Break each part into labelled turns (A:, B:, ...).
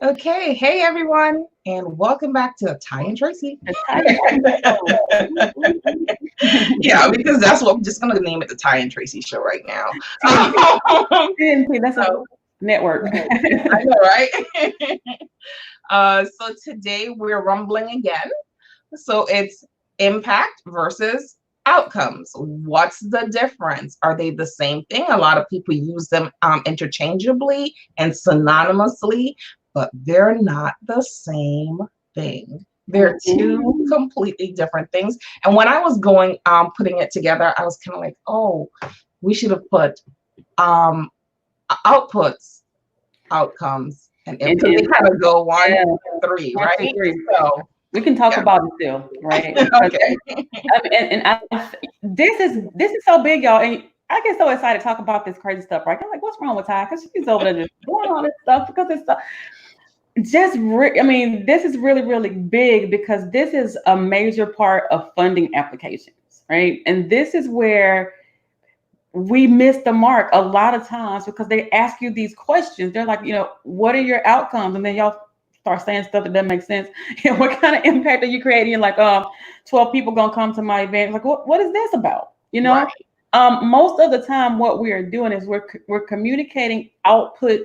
A: Okay, hey everyone, and welcome back to Ty and Tracy.
B: The Ty and Tracy show. Ooh, ooh, ooh.
A: Yeah, because that's what I'm just gonna name it, the Ty and Tracy show right now.
B: TNT, TNT, that's a
A: So
B: network.
A: I know, right? So today we're rumbling again. So it's impact versus outcomes. What's the difference? Are they the same thing? A lot of people use them interchangeably and synonymously, but they're not the same thing. They're two
B: Mhm.
A: completely different things. And when I was going putting it together, I was kind of like, oh, we should have put um outputs, outcomes, and
B: And,
A: because they
B: and
A: kind of go one,
B: yeah,
A: two, three,
B: one, two,
A: right?
B: three.
A: So
B: We can talk
A: yeah.
B: about it still, right? Because
A: Okay.
B: this is so big, y'all. And I get so excited to talk about this crazy stuff, right? I'm like, what's wrong with Ty? Because she's over there just doing all this stuff because it's so, I mean, this is really, really big because this is a major part of funding applications, right? And this is where we miss the mark a lot of times because they ask you these questions. They're like, what are your outcomes? And then y'all start saying stuff that doesn't make sense. What kind of impact are you creating? You're like, 12 people gonna come to my event. Like, what is this about?
A: Right.
B: Most of the time, what we are doing is we're communicating output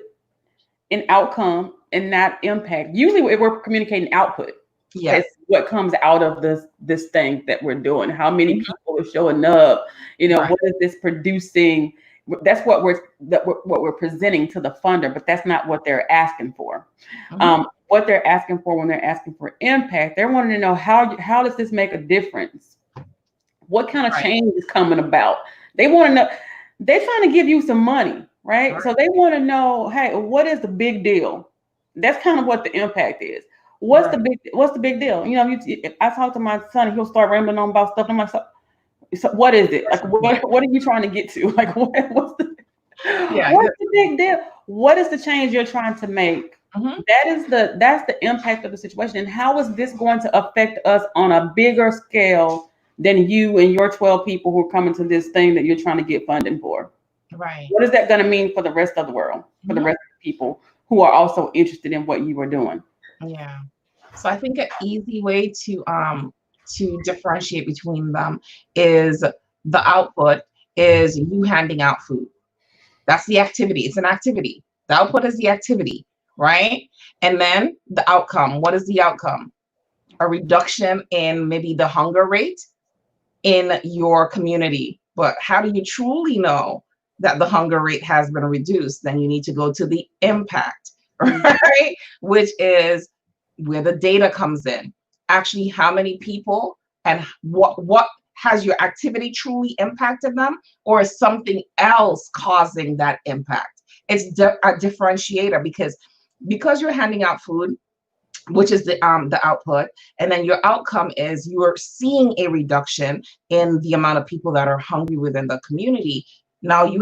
B: and outcome and not impact. Usually, we're communicating output.
A: Yes.
B: It's what comes out of this thing that we're doing. How many
A: Mhm.
B: people are showing up?
A: Right.
B: What is this producing? That's what we're presenting to the funder, but that's not what they're asking for.
A: Mhm.
B: What they're asking for when they're asking for impact, they're wanting to know how does this make a difference? What kind of
A: Right.
B: change is coming about? They want to know. They're trying to give you some money, right?
A: Right.
B: So they want to know, hey, what is the big deal? That's kind of what the impact is.
A: Right.
B: What's the big deal? If I talk to my son, he'll start rambling on about stuff. I'm like, so what is it? Like, what are you trying to get to? Like,
A: Yeah.
B: what's the big deal? What is the change you're trying to make?
A: Mhm.
B: That's the impact of the situation. And how is this going to affect us on a bigger scale than you and your 12 people who are coming to this thing that you're trying to get funding for?
A: Right.
B: What is that going to mean for the rest of the world, for the
A: Mhm.
B: rest of the people who are also interested in what you are doing?
A: Yeah. So I think an easy way to differentiate between them is the output is you handing out food. That's the activity. It's an activity. The output is the activity, right? And then the outcome. What is the outcome? A reduction in maybe the hunger rate in your community. But how do you truly know that the hunger rate has been reduced? Then you need to go to the impact,
B: Mm-hmm.
A: right? Which is where the data comes in. Actually, how many people and what has your activity truly impacted them, or is something else causing that impact? It's a differentiator because you're handing out food, which is the output, and then your outcome is you're seeing a reduction in the amount of people that are hungry within the community. Now you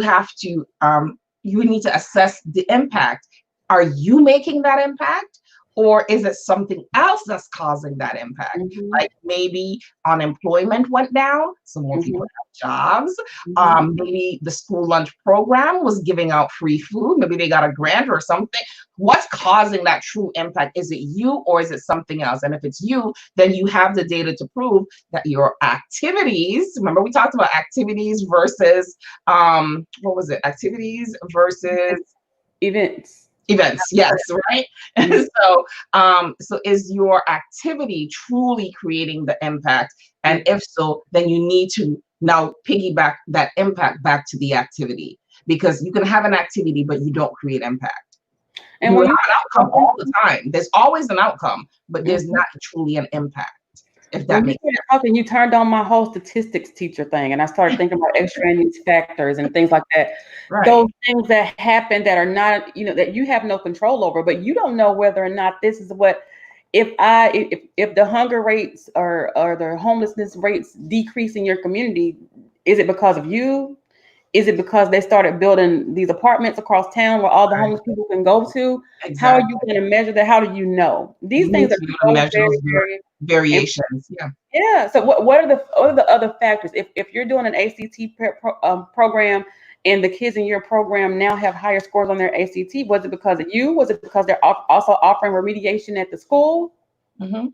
A: need to assess the impact. Are you making that impact, or is it something else that's causing that impact?
B: Mm-hmm.
A: Like maybe unemployment went down, so more
B: Mm-hmm.
A: people have jobs.
B: Mm-hmm.
A: Maybe the school lunch program was giving out free food, maybe they got a grant or something. What's causing that true impact? Is it you, or is it something else? And if it's you, then you have the data to prove that your activities, remember we talked about activities versus what was it? Activities versus
B: Events.
A: events. Yes, right.
B: Mhm.
A: So is your activity truly creating the impact? And if so, then you need to now piggyback that impact back to the activity, because you can have an activity but you don't create impact.
B: And
A: You will
B: when
A: have
B: you
A: an outcome all the time. There's always an outcome, but there's
B: Mhm.
A: not truly an impact, if that
B: When you
A: makes
B: started
A: sense.
B: talking, you turned on my whole statistics teacher thing, and I started thinking about extraneous factors and things like that.
A: Right.
B: Those things that happen that are not, that you have no control over, but you don't know whether or not this is what. If the hunger rates or the homelessness rates decrease in your community, is it because of you? Is it because they started building these apartments across town where all the
A: Right.
B: homeless people can go to? How are you
A: Exactly.
B: going to measure that? How do you know? These
A: You need
B: things are
A: to be able to
B: so
A: measure
B: very,
A: those
B: very important.
A: variations. Yeah.
B: Yeah. So what are the other factors? If you're doing an ACT program and the kids in your program now have higher scores on their ACT? Was it because of you? Was it because they're also offering remediation at the school?
A: Mm-hmm.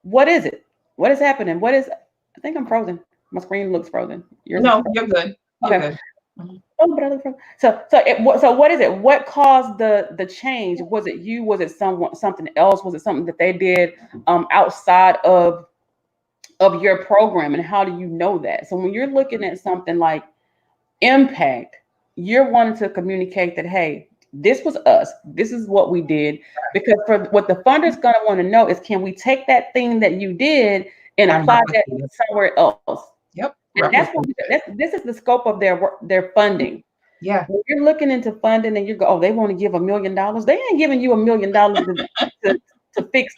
B: What is it? What is happening? I think I'm frozen. My screen looks frozen. Yours is
A: No,
B: frozen.
A: you're good. You're
B: Okay.
A: good. Mm-hmm.
B: Oh, but I look frozen. So what is it? What caused the change? Was it you? Was it something else? Was it something that they did outside of your program? And how do you know that? So when you're looking at something like impact, you're wanting to communicate that, hey, this was us. This is what we did. Because for what the funder's going to want to know is, can we take that thing that you did and
A: And
B: apply that
A: replicate it.
B: somewhere else?
A: Yep.
B: And this is the scope of their funding.
A: Yeah.
B: When you're looking into funding and you go, oh, they want to give $1 million. They ain't giving you $1 million to fix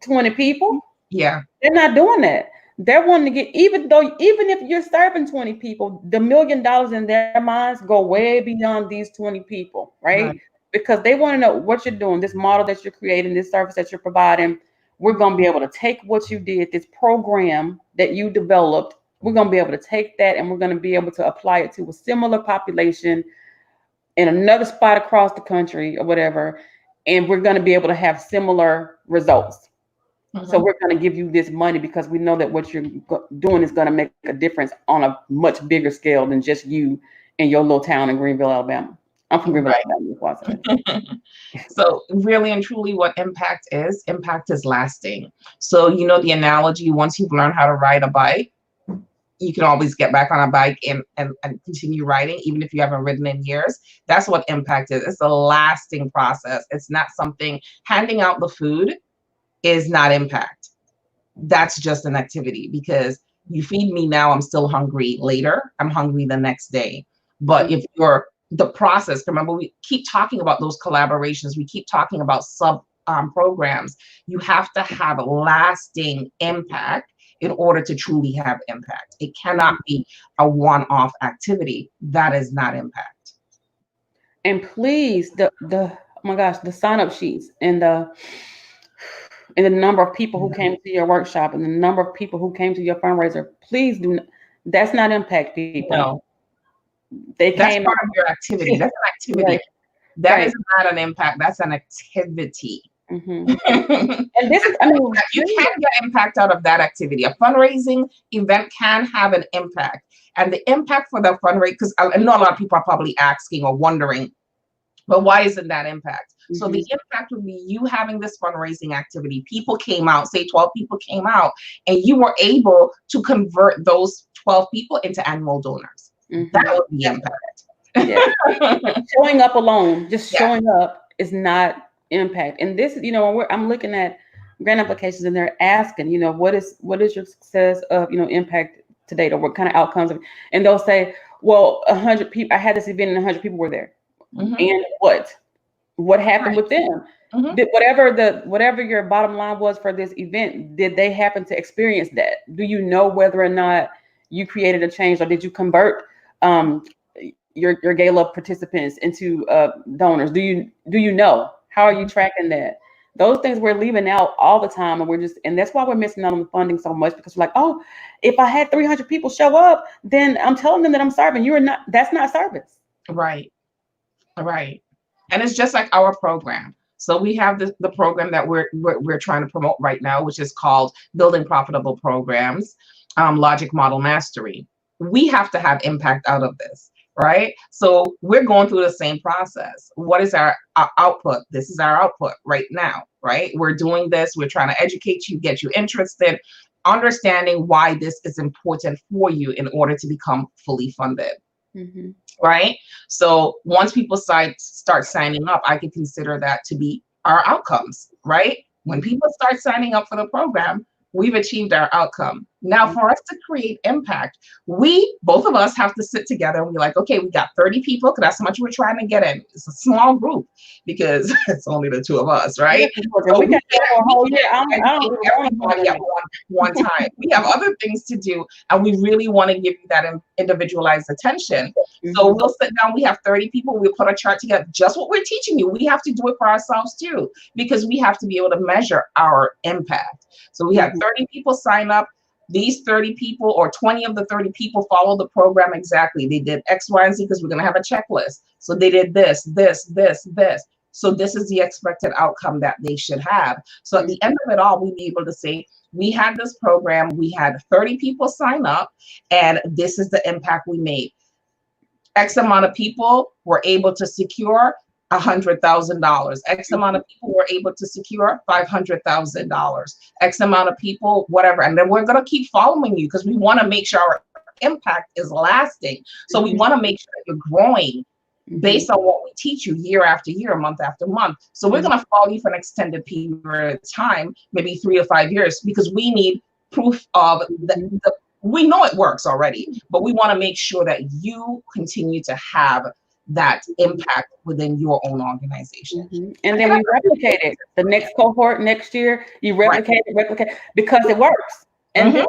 B: 20 people.
A: Yeah.
B: They're not doing that. They're wanting to get, even if you're serving 20 people, the $1 million in their minds go way beyond these 20 people, right? Because they want to know what you're doing, this model that you're creating, this service that you're providing. We're going to be able to take what you did, this program that you developed. We're going to be able to take that and we're going to be able to apply it to a similar population in another spot across the country or whatever. And we're going to be able to have similar results. Mm-hmm. So we're going to give you this money because we know that what you're doing is going to make a difference on a much bigger scale than just you in your little town in Greenville, Alabama. I'm from Greenville, Alabama.
A: So really and truly what impact is lasting. So, you know, the analogy, once you've learned how to ride a bike, you can always get back on a bike and continue riding, even if you haven't ridden in years. That's what impact is. It's a lasting process. It's not something, handing out the food is not impact. That's just an activity, because you feed me now, I'm still hungry later. I'm hungry the next day. But if you're the process, remember, we keep talking about those collaborations. We keep talking about sub programs. You have to have a lasting impact in order to truly have impact. It cannot be a one-off activity. That is not impact.
B: And please, oh my gosh, the sign-up sheets and the number of people who came to your workshop and the number of people who came to your fundraiser, please do not, that's not impact people.
A: No.
B: That's
A: part of your activity. That's an activity.
B: Right.
A: That is not an impact. That's an activity.
B: Mm-hmm. And this is, I mean,
A: you can get impact out of that activity. A fundraising event can have an impact. And the impact for the fundraiser, because I know a lot of people are probably asking or wondering, but why isn't that impact? Mm-hmm. So the impact would be you having this fundraising activity. People came out, say 12 people came out, and you were able to convert those 12 people into annual donors. Mm-hmm. That would be impact.
B: Yeah. Showing up alone, just showing up is not impact. And this, you know, I'm looking at grant applications and they're asking, you know, what is your success of, you know, impact to date, or what kind of outcomes and they'll say, well, 100 people, I had this event and 100 people were there. Mm-hmm. And what happened with them? Mm-hmm. Did whatever your bottom line was for this event, did they happen to experience that? Do you know whether or not you created a change, or did you convert your gala participants into donors? Do you know? How are you tracking that? Those things we're leaving out all the time, and that's why we're missing out on the funding so much, because we're like, oh, if I had 300 people show up, then I'm telling them that I'm serving. That's not service.
A: Right. And it's just like our program. So we have the program that we're trying to promote right now, which is called Building Profitable Programs, Logic Model Mastery. We have to have impact out of this. Right? So we're going through the same process. What is our output? This is our output right now, right? We're doing this. We're trying to educate you, get you interested, understanding why this is important for you in order to become fully funded. Mm-hmm. Right? So once people start signing up, I could consider that to be our outcomes, right? When people start signing up for the program, we've achieved our outcome. Now, for us to create impact, both of us have to sit together and be like, okay, we got 30 people, because that's how much we're trying to get in. It's a small group because it's only the two of us, right? So we can't everybody at one time. We have other things to do, and we really want to give you that individualized attention. Mm-hmm. So we'll sit down, we have 30 people, we'll put a chart together, just what we're teaching you. We have to do it for ourselves too, because we have to be able to measure our impact. So we have 30 people sign up. these 30 people or 20 of the 30 people follow the program exactly. They did X, Y, and Z because we're going to have a checklist. So they did this, this, this, this. So this is the expected outcome that they should have. So at the end of it all, we'd be able to say, we had this program, we had 30 people sign up, and this is the impact we made. X amount of people were able to secure $100,000. X amount of people were able to secure $500,000. X amount of people, whatever. And then we're going to keep following you because we want to make sure our impact is lasting. So we want to make sure that you're growing based on what we teach you year after year, month after month. So we're going to follow you for an extended period of time, maybe 3 to 5 years, because we need proof of we know it works already, but we want to make sure that you continue to have that impact within your own organization.
B: And then we replicate it. The next cohort next year, you replicate it because it works. And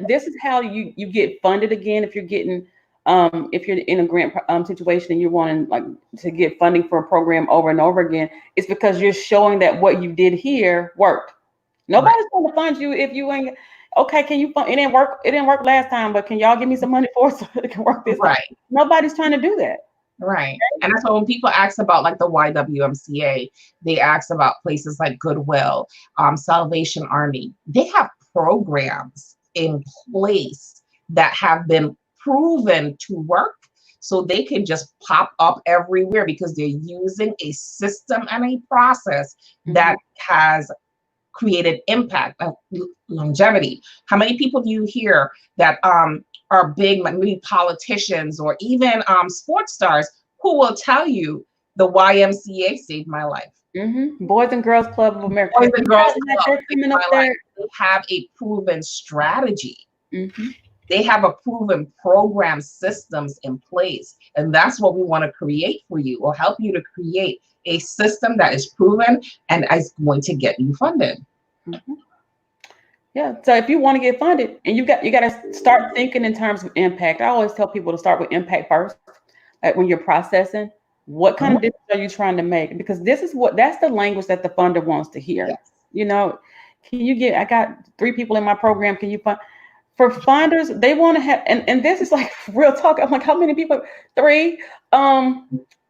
B: this is how you get funded again. If you're getting if you're in a grant situation and you're wanting like to get funding for a program over and over again, it's because you're showing that what you did here worked. Nobody's going to fund you if you ain't. Okay, can you fund? It didn't work. It didn't work last time, but can y'all give me some money for it so it can work this time? Nobody's trying to do that.
A: Right. And that's why when people ask about like the YWMCA, they ask about places like Goodwill, Salvation Army. They have programs in place that have been proven to work. So they can just pop up everywhere because they're using a system and a process that has created impact, longevity. How many people do you hear that are big, maybe politicians or even sports stars who will tell you the YMCA saved my life?
B: Boys and Girls Club of America.
A: Boys and Girls Club saved my life. They have a proven strategy. They have a proven program systems in place. And that's what we want to create for you, or help you to create a system that is proven and is going to get you funded.
B: Yeah. So if you want to get funded, and you got to start thinking in terms of impact. I always tell people to start with impact first. Like when you're processing, what kind of difference are you trying to make? Because that's the language that the funder wants to hear.
A: Yes.
B: You know, I got 3 people in my program. Can you fund? For funders, they want to have, and this is like real talk. I'm like, how many people? 3.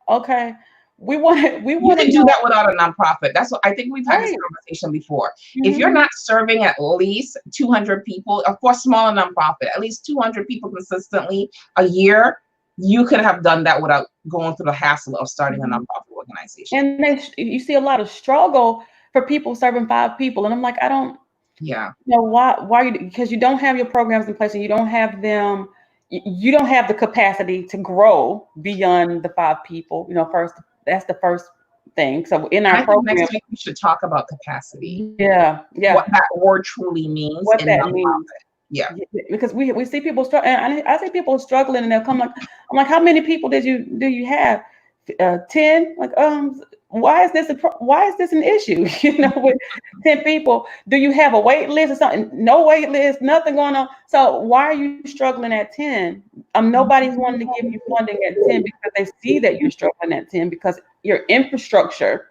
B: Okay. We want to
A: do that without a nonprofit. That's what I think we've had this conversation before. If you're not serving at least 200 people, of course, smaller nonprofit, at least 200 people consistently a year, you could have done that without going through the hassle of starting a nonprofit organization.
B: And then you see a lot of struggle for people serving 5 people, and I'm like, I don't.
A: Yeah.
B: You know, why? Because you don't have your programs in place, and you don't have them. You don't have the capacity to grow beyond the 5 people. You know, that's the first thing. So in our program,
A: next week we should talk about capacity.
B: Yeah.
A: What that word truly means.
B: What that means.
A: Yeah.
B: Because we see people struggling, and I see people struggling, and they'll come like, I'm like, how many people do you have? 10? Like, why is this an issue? You know, with 10 people, do you have a wait list or something? No wait list, nothing going on. So why are you struggling at 10? Nobody's wanting to give you funding at 10 because they see that you're struggling at 10 because your infrastructure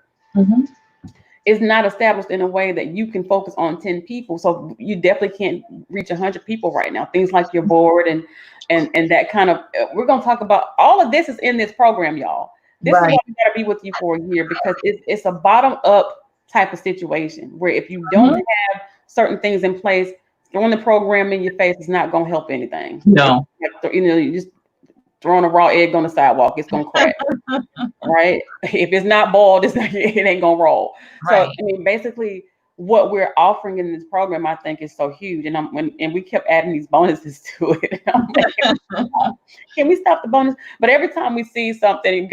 B: is not established in a way that you can focus on 10 people. So you definitely can't reach 100 people right now. Things like your board and that kind of, we're going to talk about all of this is in this program, y'all. This is why we got to be with you for a year, because it's a bottom up type of situation where if you don't have certain things in place, throwing the program in your face is not going to help anything.
A: No.
B: You know, you just throwing a raw egg on the sidewalk, it's going to crack. Right? If it's not boiled, it ain't going to roll. Right. So, I mean, basically, what we're offering in this program, I think, is so huge. And we kept adding these bonuses to it. Like, can we stop the bonus? But every time we see something,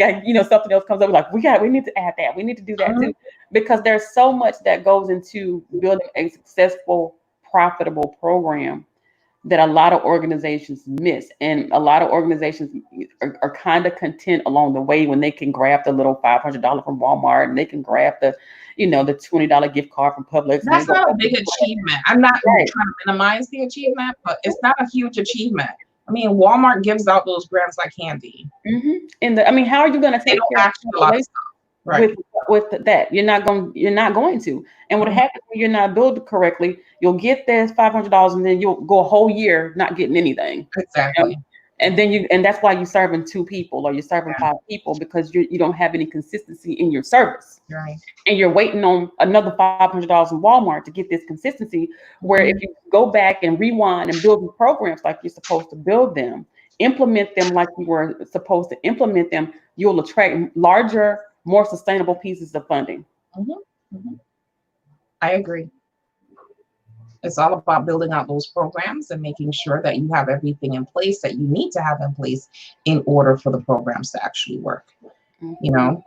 B: something else comes up, we're like, we need to add that. We need to do that too. Because there's so much that goes into building a successful, profitable program that a lot of organizations miss. And a lot of organizations are kind of content along the way when they can grab the little $500 from Walmart, and they can grab the $20 gift card from Publix.
A: That's not a big achievement. I'm not trying to minimize the achievement, but it's not a huge achievement. I mean, Walmart gives out those grants like candy.
B: And how are you going to take care of a lot of stuff?
A: Right.
B: with that. You're not going to. And what
A: Mhm.
B: happens when you're not billed correctly, you'll get this $500 and then you'll go a whole year not getting anything. You know?
A: Exactly.
B: And then and that's why you're serving 2 people or you're serving
A: Yeah.
B: 5 people, because you don't have any consistency in your service.
A: Right.
B: And you're waiting on another $500 in Walmart to get this consistency. Where if
A: Mhm.
B: you go back and rewind and build the programs like you're supposed to build them, implement them like you were supposed to implement them, you'll attract larger, more sustainable pieces of funding.
A: Mhm. Mhm. I agree. It's all about building out those programs and making sure that you have everything in place that you need to have in place in order for the programs to actually work. You
B: Mhm.
A: know,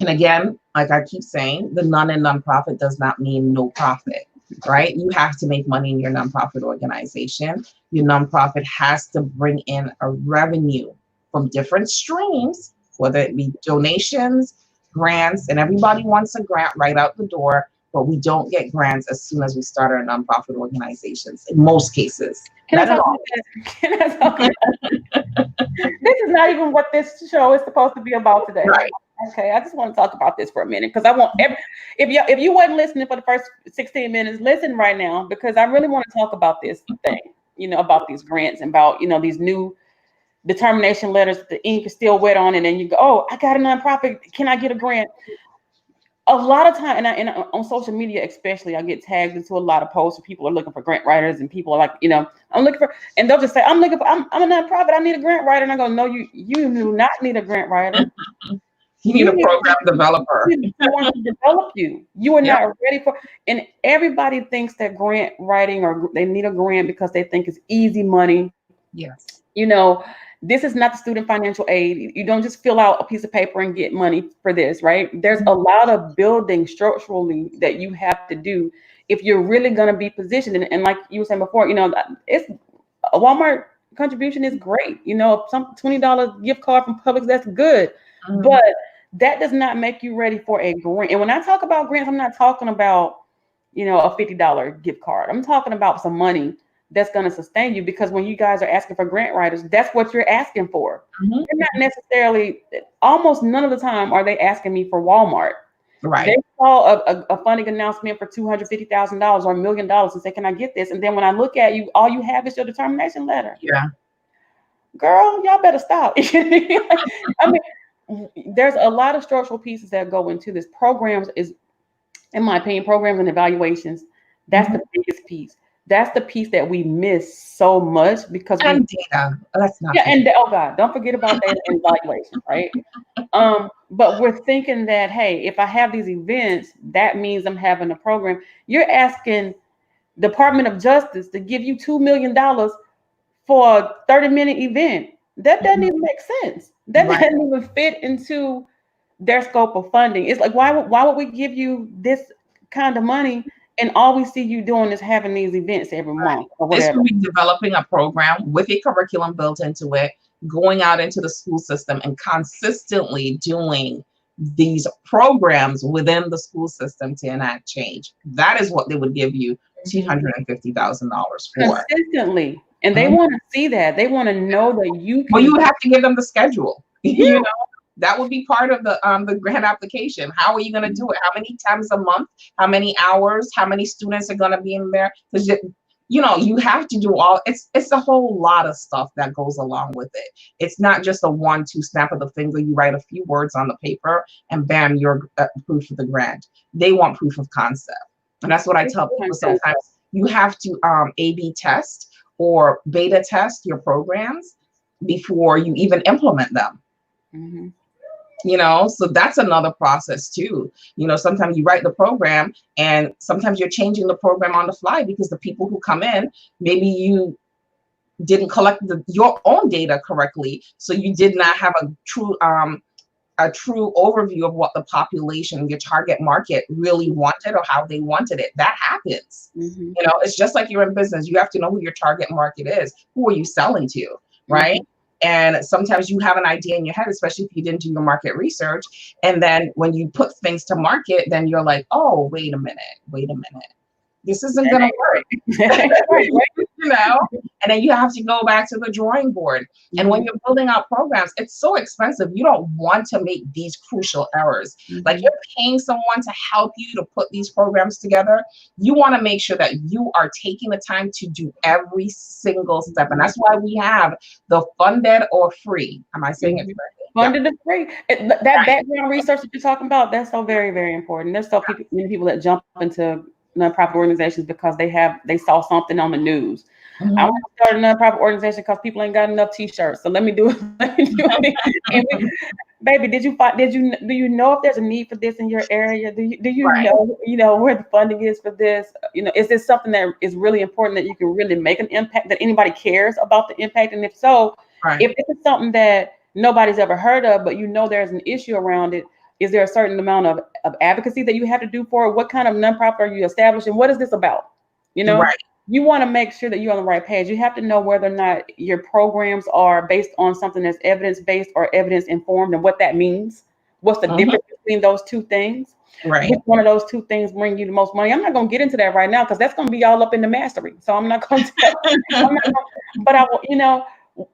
A: and again, like I keep saying, the none in nonprofit does not mean no profit, right? You have to make money in your nonprofit organization. Your nonprofit has to bring in a revenue from different streams, whether it be donations, grants, and everybody wants a grant right out the door, but we don't get grants as soon as we start our nonprofit organizations in most cases.
B: Can I
A: Not in
B: talk about
A: all.
B: that? Can I talk about this? Is not even what this show is supposed to be about today.
A: Right.
B: Okay, I just want to talk about this for a minute because I want if you wasn't listening for the first 16 minutes, listen right now because I really want to talk about this thing, about these grants and about these new determination letters. The ink is still wet on it, and you go, "Oh, I got a nonprofit. Can I get a grant?" A lot of time, and on social media especially, I get tagged into a lot of posts where people are looking for grant writers, and people are like, I'm looking for, and they'll just say, I'm a nonprofit, I need a grant writer, and I go, no, you do not need a grant writer.
A: You need
B: You
A: a
B: need
A: program developer.
B: someone to develop you. You are
A: Yep.
B: not ready for, and everybody thinks that grant writing or they need a grant because they think it's easy money.
A: Yes.
B: This is not the student financial aid. You don't just fill out a piece of paper and get money for this, right? There's a lot of building structurally that you have to do if you're really going to be positioned. And like you were saying before, it's a Walmart contribution is great. Some $20 gift card from Publix, that's good.
A: Mhm.
B: But that does not make you ready for a grant. And when I talk about grants, I'm not talking about, a $50 gift card. I'm talking about some money that's going to sustain you, because when you guys are asking for grant writers, that's what you're asking for.
A: Mhm.
B: They're not necessarily, almost none of the time are they asking me for Walmart.
A: Right.
B: They saw a funding announcement for $250,000 or $1 million and say, can I get this? And then when I look at you, all you have is your determination letter.
A: Yeah.
B: Girl, y'all better stop. I mean, there's a lot of structural pieces that go into this. Programs is, in my opinion, programs and evaluations, that's the biggest piece. That's the piece that we miss so much because
A: And data. Let's not.
B: yeah, and oh God, don't forget about data and evaluation, right? But we're thinking that, hey, if I have these events, that means I'm having a program. You're asking Department of Justice to give you $2 million for a 30-minute event. That doesn't even make sense. That
A: Right.
B: doesn't even fit into their scope of funding. It's like, why would we give you this kind of money and all we see you doing is having these events every month or
A: This
B: whatever?
A: would be developing a program with a curriculum built into it, going out into the school system and consistently doing these programs within the school system to enact change. That is what they would give you $250,000 for.
B: Consistently. And they
A: Mhm.
B: want to see that. They want to know that you
A: Well,
B: can.
A: you would have to give them the schedule.
B: Yeah.
A: That would be part of the grant application. How are you going to do it? How many times a month? How many hours? How many students are going to be in there? Because you have to do all. It's a whole lot of stuff that goes along with it. It's not just a 1-2 snap of the finger. You write a few words on the paper and bam, you're proof of the grant. They want proof of concept, and that's what I tell people. Sometimes you have to A/B test or beta test your programs before you even implement them.
B: Mm-hmm.
A: So that's another process too. Sometimes you write the program and sometimes you're changing the program on the fly because the people who come in, maybe you didn't collect your own data correctly, so you did not have a true overview of what the population, your target market, really wanted or how they wanted it. That happens.
B: Mm-hmm.
A: It's just like you're in business. You have to know who your target market is. Who are you selling to, right?
B: Mm-hmm.
A: And sometimes you have an idea in your head, especially if you didn't do your market research. And then when you put things to market, then you're like, oh, wait a minute. This isn't going to work.
B: Right.
A: You know, and then you have to go back to the drawing board. And when you're building out programs, it's so expensive. You don't want to make these crucial errors. Like, you're paying someone to help you to put these programs together. You want to make sure that you are taking the time to do every single step. And that's why we have the funded or free. Am I saying it correctly?
B: Funded or free. That background research that you're talking about, that's so very, very important. There's so many people that jump into nonprofit organizations because they saw something on the news. I want to start a nonprofit organization because people ain't got enough T-shirts. So let me do it. Baby, do you know if there's a need for this in your area? Do you know where the funding is for this? You know, is this something that is really important that you can really make an impact, that anybody cares about the impact? And if so, if this is something that nobody's ever heard of, but you know there's an issue around it, is there a certain amount of advocacy that you have to do for it? What kind of nonprofit are you establishing? What is this about? You know, you want to make sure that you're on the right page. You have to know whether or not your programs are based on something that's evidence-based or evidence-informed, and what that means. What's the difference between those two things? Which one of those two things bring you the most money? I'm not going to get into that right now because that's going to be all up in the mastery. So I'm not going to tell. But I will, you know,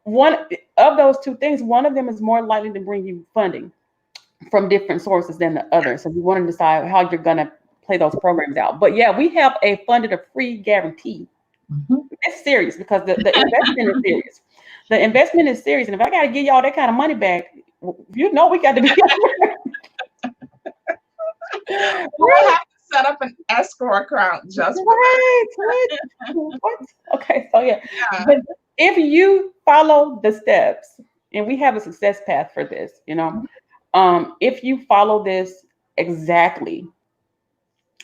B: one of those two things, one of them is more likely to bring you funding from different sources than the other. So you want to decide how you're going to play those programs out. But yeah, we have a funded or free guarantee. It's serious because the investment is serious. The investment is serious. And if I got to give y'all that kind of money back, you know we got to be.
A: We'll have to set up an escrow account just for
B: what? Okay, so yeah. But if you follow the steps, and we have a success path for this, you know, if you follow this exactly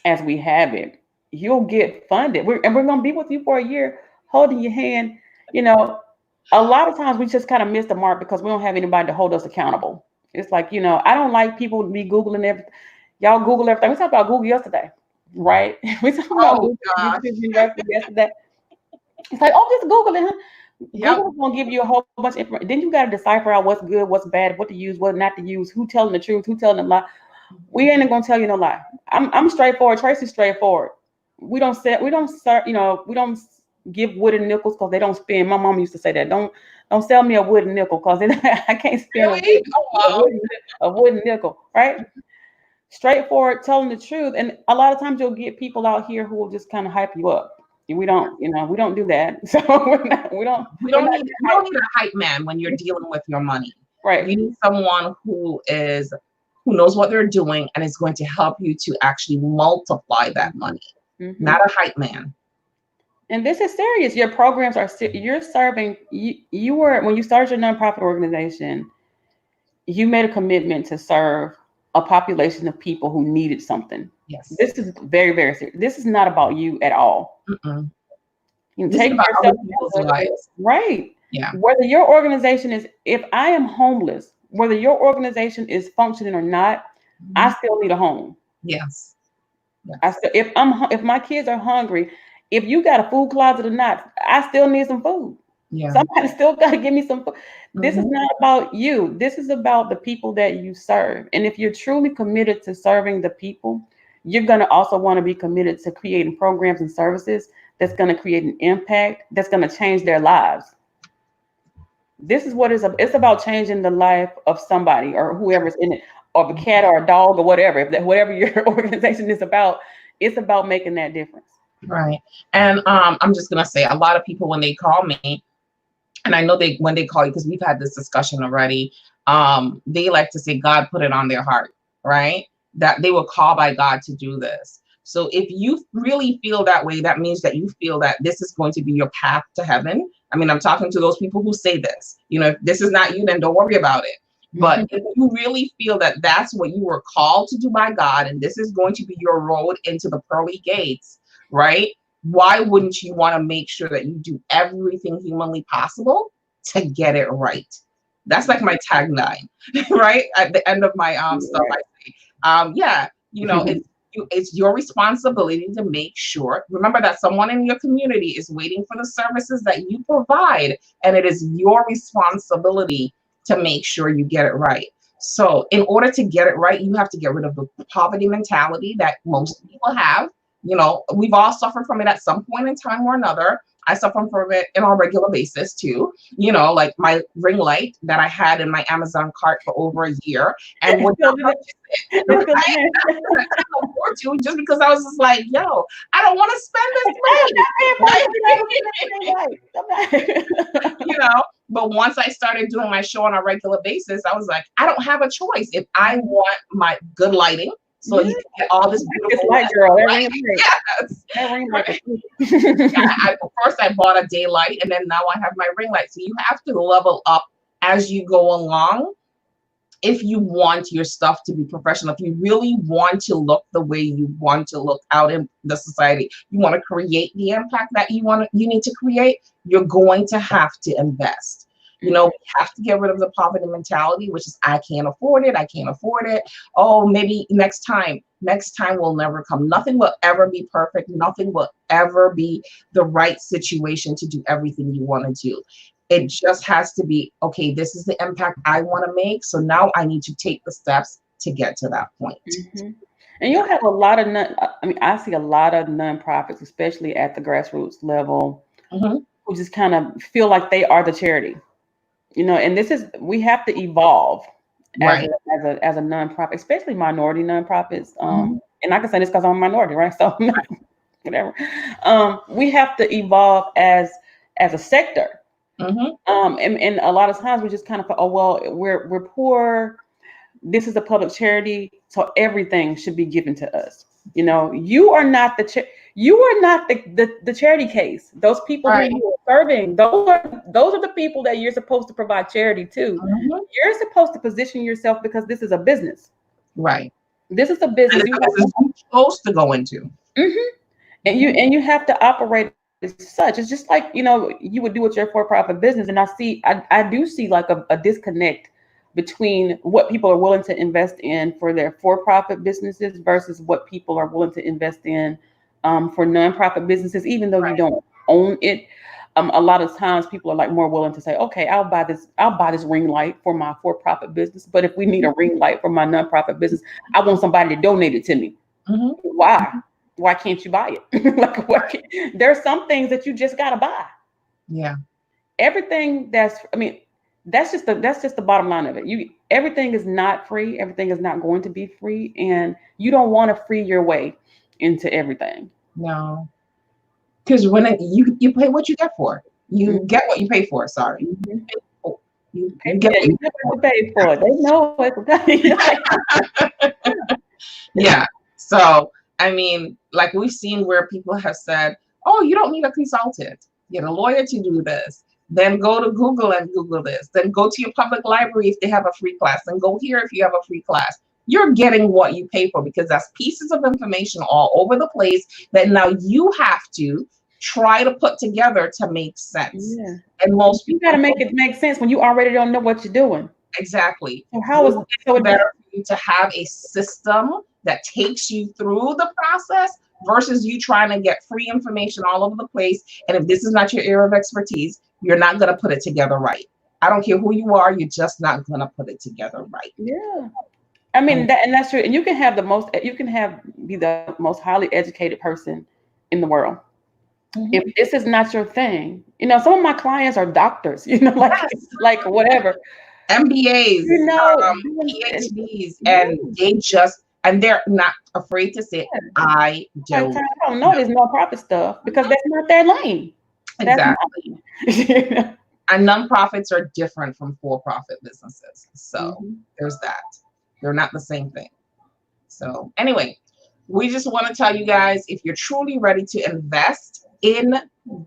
B: as we have it, you'll get funded. We're going to be with you for a year, holding your hand. You know, a lot of times we just kind of miss the mark because we don't have anybody to hold us accountable. It's like, you know, I don't like people to be Googling everything. Y'all Google everything. We talked about Google yesterday, right? We talked about Google yesterday. It's like, oh, just Google it. Huh? Google's gonna give you a whole bunch of information. Then you got to decipher out what's good, what's bad, what to use, what not to use, who telling the truth, who telling the lie. We ain't gonna tell you no lie. I'm straightforward. Tracy's straightforward. We don't give wooden nickels because they don't spin. My mom used to say that. Don't sell me a wooden nickel because I can't spin a wooden nickel, right? Straightforward, telling the truth. And a lot of times you'll get people out here who will just kind of hype you up. We don't do that. So we don't need
A: a hype man when you're dealing with your money.
B: Right.
A: You need someone who knows what they're doing and is going to help you to actually multiply that money. Not a hype man.
B: And this is serious. Your programs are you're serving. You were, when you started your nonprofit organization, you made a commitment to serve a population of people who needed something.
A: Yes.
B: This is very, very serious. This is not about you at all. You take
A: about other people's lives.
B: Right.
A: Yeah.
B: Whether your organization is, if I am homeless, whether your organization is functioning or not, I still need a home.
A: Yes.
B: If my kids are hungry, if you got a food closet or not, I still need some food.
A: Yeah.
B: Somebody still got to give me some food. This is not about you. This is about the people that you serve. And if you're truly committed to serving the people, you're going to also want to be committed to creating programs and services that's going to create an impact, that's going to change their lives. This is what it's about, changing the life of somebody or whoever's in it, or a cat or a dog or whatever. Whatever your organization is about, it's about making that difference.
A: Right. And I'm just going to say, a lot of people, when they call me, and I know when they call you, because we've had this discussion already, they like to say God put it on their heart, right? That they were called by God to do this. So if you really feel that way, that means that you feel that this is going to be your path to heaven. I mean, I'm talking to those people who say this. You know, if this is not you, then don't worry about it. But if you really feel that that's what you were called to do by God, and this is going to be your road into the pearly gates, right? Why wouldn't you want to make sure that you do everything humanly possible to get it right? That's like my tagline, right? At the end of my stuff, I say, you know, it's your responsibility to make sure. Remember that someone in your community is waiting for the services that you provide, and it is your responsibility to make sure you get it right. So in order to get it right, you have to get rid of the poverty mentality that most people have, You know, we've all suffered from it at some point in time or another. I suffer from it on a regular basis too. You know, like my ring light that I had in my Amazon cart for over a year and would not purchase it. Right? I couldn't afford to just because I was just like, yo, I don't want to spend this money. You know, but once I started doing my show on a regular basis, I was like, I don't have a choice. If I want my good lighting, so you can get all this beautiful
B: light, girl.
A: Right? Yes. Right. First I bought a daylight, and then now I have my ring light. So you have to level up as you go along if you want your stuff to be professional. If you really want to look the way you want to look out in the society, you want to create the impact that you need to create, you're going to have to invest. You know, we have to get rid of the poverty mentality, which is I can't afford it. I can't afford it. Oh, maybe next time. Next time will never come. Nothing will ever be perfect. Nothing will ever be the right situation to do everything you want to do. It just has to be, okay, this is the impact I want to make. So now I need to take the steps to get to that point.
B: Mm-hmm. And you'll have a lot of, I see a lot of nonprofits, especially at the grassroots level, who just kind of feel like they are the charity. You know, and we have to evolve as a nonprofit, especially minority nonprofits. And I can say this because I'm a minority, right? So whatever. We have to evolve as a sector. And a lot of times we just kind of, oh well, we're poor. This is a public charity, so everything should be given to us. You know, you are not the charity case. Those people who you are serving, those are the people that you're supposed to provide charity to. You're supposed to position yourself because this is a business.
A: Right.
B: This is a business
A: you're supposed to go into.
B: And you have to operate as such. It's just like, you know, you would do with your for-profit business. And I do see like a disconnect between what people are willing to invest in for their for-profit businesses versus what people are willing to invest in for nonprofit businesses, even though you don't own it. A lot of times people are like more willing to say, okay, I'll buy this ring light for my for-profit business. But if we need a ring light for my nonprofit business, I want somebody to donate it to me. Why can't you buy it? Like, there's some things that you just gotta buy.
A: Yeah.
B: Everything that's just the bottom line of it. Everything is not free. Everything is not going to be free, and you don't want to free your way into everything.
A: No, because when you pay what you get for, you get what you pay for. Sorry, you get what you
B: pay for. They know it.
A: Yeah. So I mean, like we've seen where people have said, "Oh, you don't need a consultant. Get a lawyer to do this." Then go to Google and Google this. Then go to your public library if they have a free class. Then go here if you have a free class. You're getting what you pay for because that's pieces of information all over the place that now you have to try to put together to make sense.
B: Yeah.
A: And most people
B: got to make it make sense when you already don't know what you're doing.
A: Exactly.
B: So how is it
A: better for you to have a system that takes you through the process versus you trying to get free information all over the place? And if this is not your area of expertise, you're not going to put it together right. I don't care who you are, you're just not going to put it together right.
B: Yeah. I mean, that's true. And you can be the most highly educated person in the world. If this is not your thing, you know, some of my clients are doctors, you know, like whatever.
A: MBAs,
B: you know,
A: PhDs, and they're not afraid to say, I don't
B: know this nonprofit stuff because that's not their lane.
A: Exactly. And nonprofits are different from for-profit businesses. So there's that. They're not the same thing. So anyway, we just want to tell you guys, if you're truly ready to invest in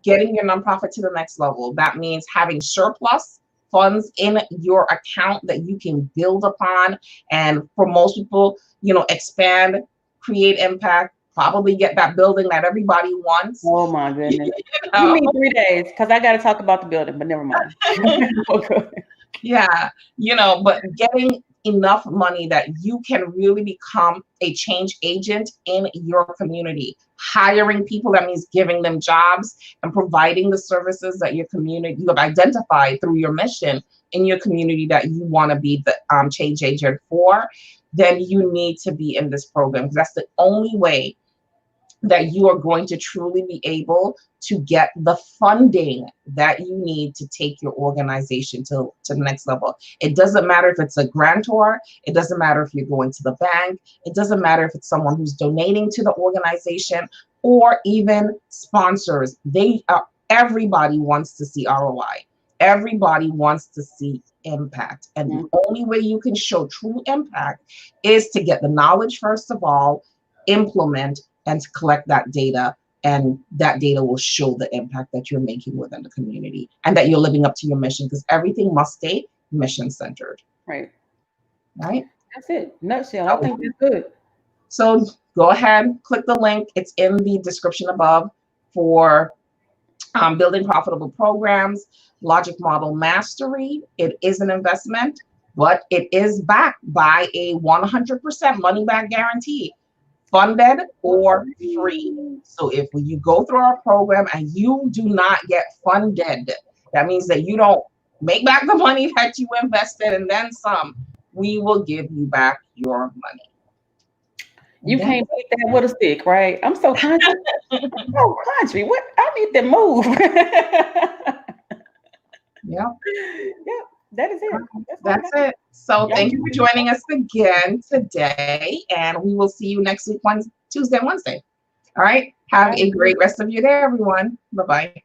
A: getting your nonprofit to the next level, that means having surplus funds in your account that you can build upon. And for most people, you know, expand, create impact, probably get that building that everybody wants.
B: Oh my goodness. You need 3 days because I got to talk about the building, but never mind.
A: Yeah, you know, but getting enough money that you can really become a change agent in your community. Hiring people, that means giving them jobs and providing the services that your community, you have identified through your mission in your community that you want to be the change agent for, then you need to be in this program because that's the only way that you are going to truly be able to get the funding that you need to take your organization to the next level. It doesn't matter if it's a grantor, it doesn't matter if you're going to the bank, it doesn't matter if it's someone who's donating to the organization, or even sponsors. Everybody wants to see ROI. Everybody wants to see impact. And the only way you can show true impact is to get the knowledge, first of all, implement, and to collect that data. And that data will show the impact that you're making within the community and that you're living up to your mission, because everything must stay mission centered.
B: Right.
A: Right.
B: That's it. Nutshell. I think that's good.
A: So go ahead, click the link. It's in the description above for building profitable programs, logic model mastery. It is an investment, but it is backed by a 100% money back guarantee. Funded or free. So if you go through our program and you do not get funded, that means that you don't make back the money that you invested and then some. We will give you back your money.
B: You can't beat that with a stick, right? I'm so country. Oh, country. What? I need to move.
A: Yeah.
B: Yeah. That is it.
A: That's it. So thank you for joining us again today, and we will see you next week, Tuesday and Wednesday. All right. Have a great rest of your day, everyone. Bye-bye.